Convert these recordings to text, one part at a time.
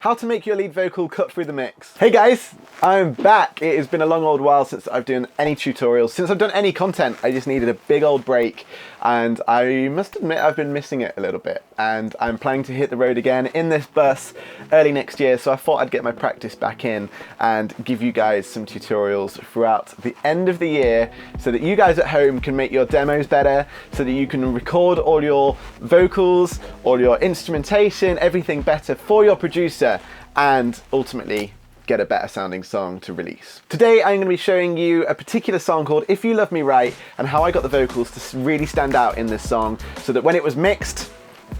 How to make your lead vocal cut through the mix. Hey guys, I'm back. It has been a long old while since I've done any tutorials, since I've done any content. I just needed a big old break, and I must admit I've been missing it a little bit, and I'm planning to hit the road again in this bus early next year, so I thought I'd get my practice back in and give you guys some tutorials throughout the end of the year so that you guys at home can make your demos better, so that you can record all your vocals, all your instrumentation, everything better for your producer, and ultimately get a better sounding song to release. Today I'm going to be showing you a particular song called If You Love Me Right and how I got the vocals to really stand out in this song so that when it was mixed,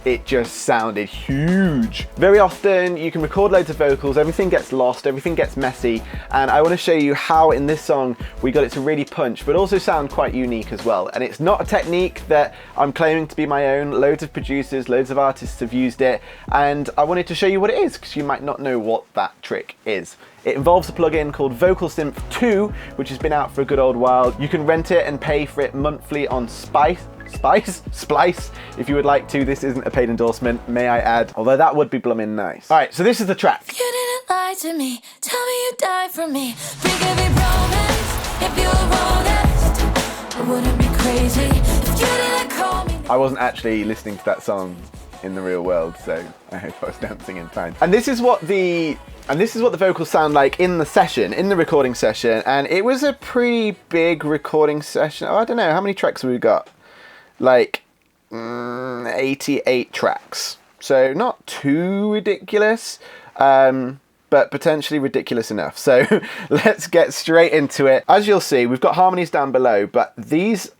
it just sounded huge. Very often you can record loads of vocals, everything gets lost, everything gets messy, and I want to show you how in this song we got it to really punch but also sound quite unique as well. And it's not a technique that I'm claiming to be my own. Loads of producers, loads of artists have used it, and I wanted to show you what it is because you might not know what that trick is. It involves a plugin called Synth 2, which has been out for a good old while. You can rent it and pay for it monthly on Splice, if you would like to. This isn't a paid endorsement, may I add, although that would be bloomin' nice. All right, so this is the track. You didn't lie to me, tell me you died for me. Break every promise, if you were honest, I wouldn't be crazy if you didn't call me. I wasn't actually listening to that song in the real world, so I hope I was dancing in time. And this is what the vocals sound like in the session, in the recording session, and it was a pretty big recording session. Oh, I don't know, how many tracks have we got? Like 88 tracks. So not too ridiculous, but potentially ridiculous enough. So let's get straight into it. As you'll see, we've got harmonies down below, but these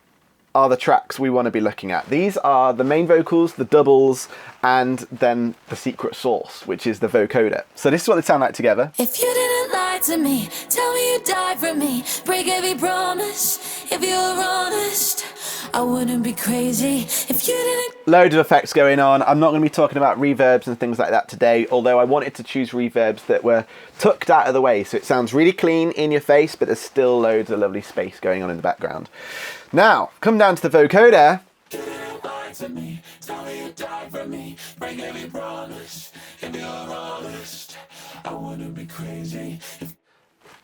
are the tracks we want to be looking at. These are the main vocals, the doubles, and then the secret sauce, which is the vocoder. So this is what they sound like together. If you didn't lie to me, tell me you died for me. Break every promise, if you were honest, I wouldn't be crazy if you didn't. Loads of effects going on. I'm not going to be talking about reverbs and things like that today, although I wanted to choose reverbs that were tucked out of the way so it sounds really clean in your face, but there's still loads of lovely space going on in the background. Now, come down to the vocoder.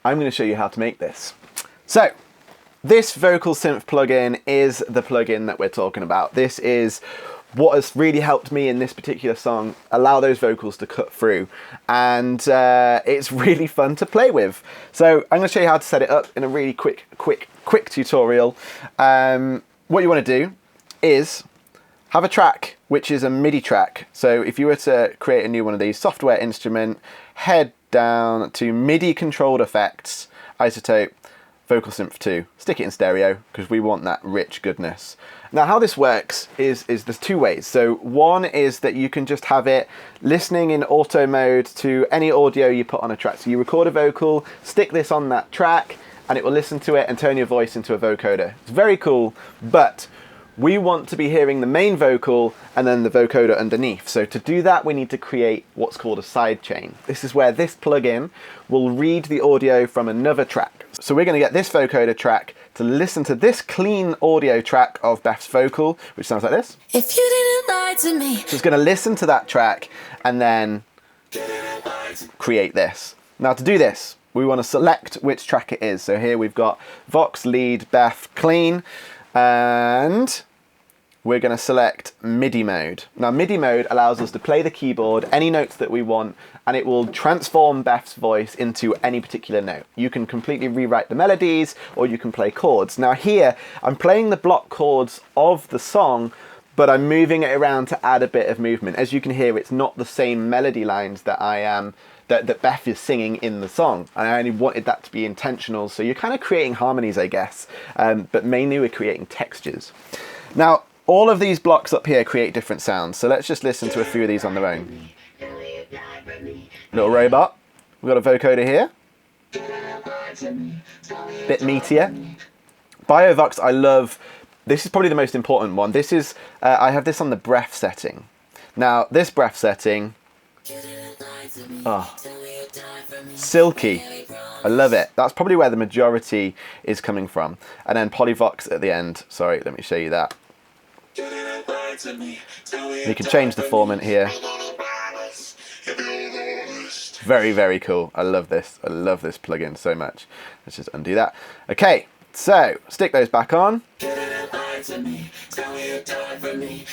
I'm going to show you how to make this. So, this vocal synth plugin is the plugin that we're talking about. This is what has really helped me in this particular song allow those vocals to cut through, and it's really fun to play with. So I'm going to show you how to set it up in a really quick tutorial. What you want to do is have a track which is a MIDI track. So if you were to create a new one of these, software instrument, head down to MIDI controlled effects, isotope, Vocal Synth 2. Stick it in stereo because we want that rich goodness. Now how this works is there's two ways. So one is that you can just have it listening in auto mode to any audio you put on a track. So you record a vocal, stick this on that track, and it will listen to it and turn your voice into a vocoder. It's very cool, but we want to be hearing the main vocal and then the vocoder underneath. So to do that, we need to create what's called a sidechain. This is where this plugin will read the audio from another track. So we're going to get this vocoder track to listen to this clean audio track of Beth's vocal, which sounds like this. If you didn't lie to me. So it's going to listen to that track and then create this. Now to do this, we want to select which track it is. So here we've got Vox, lead, Beth, clean, and we're going to select Midi Mode. Now Midi Mode allows us to play the keyboard, any notes that we want, and it will transform Beth's voice into any particular note. You can completely rewrite the melodies, or you can play chords. Now here, I'm playing the block chords of the song, but I'm moving it around to add a bit of movement. As you can hear, it's not the same melody lines that that Beth is singing in the song. And I only wanted that to be intentional, so you're kind of creating harmonies, I guess, but mainly we're creating textures. Now, all of these blocks up here create different sounds, so let's just listen to a few of these on their own. Little robot. We've got a vocoder here. Bit meatier. BioVox, I love. This is probably the most important one. This is, I have this on the breath setting. Now, this breath setting, silky. I love it. That's probably where the majority is coming from. And then Polyvox at the end. Sorry, let me show you that. You can change the formant here. Very, very cool. I love this. I love this plugin so much. Let's just undo that. Okay, so stick those back on.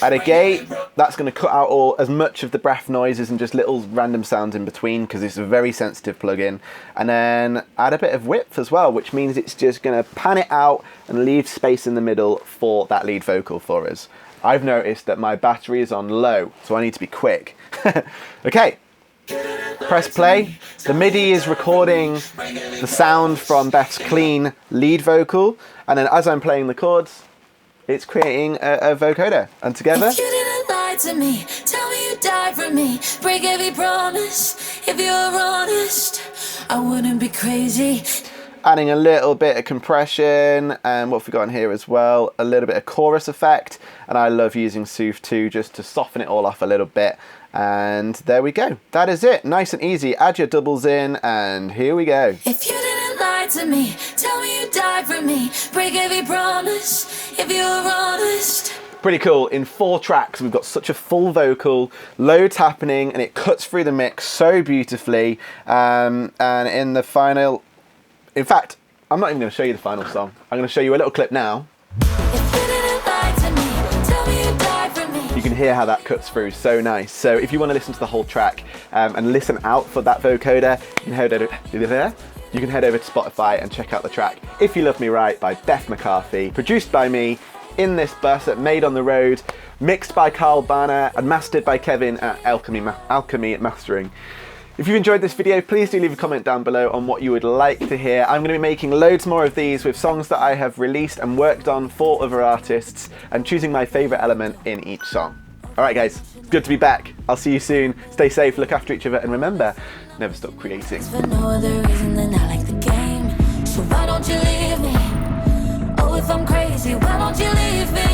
Add a gate. That's going to cut out as much of the breath noises and just little random sounds in between, because it's a very sensitive plugin. And then add a bit of width as well, which means it's just going to pan it out and leave space in the middle for that lead vocal for us. I've noticed that my battery is on low, so I need to be quick. Okay, press play. The MIDI is recording the sound from Beth's clean lead vocal, and then as I'm playing the chords, it's creating a vocoder. And together, If you didn't lie to me, tell me you died for me, break every promise. If you're honest, I wouldn't be crazy. adding a little bit of compression, and what have we got in here as well? A little bit of chorus effect, and I love using Synth too, just to soften it all off a little bit. And there we go. That is it. Nice and easy. Add your doubles in, and here we go. If you didn't lie to me, tell me you died for me, break every promise. If you're honest. Pretty cool. In 4 tracks, we've got such a full vocal, loads happening, and it cuts through the mix so beautifully. And in the final, in fact, I'm not even going to show you the final song. I'm going to show you a little clip now. If you didn't lie to me, tell me you died for me. You can hear how that cuts through, so nice. So if you want to listen to the whole track and listen out for that vocoder, you can head over to Spotify and check out the track If You Love Me Right by Beth McCarthy, produced by me in this bus at Made on the Road, mixed by Carl Banner and mastered by Kevin at Alchemy Mastering. If you enjoyed this video, please do leave a comment down below on what you would like to hear. I'm going to be making loads more of these with songs that I have released and worked on for other artists, and choosing my favourite element in each song. Alright guys, it's good to be back. I'll see you soon. Stay safe, look after each other, and remember, never stop creating. For no other reason than I like the game. So why don't you leave me? Oh, if I'm crazy, why don't you leave me?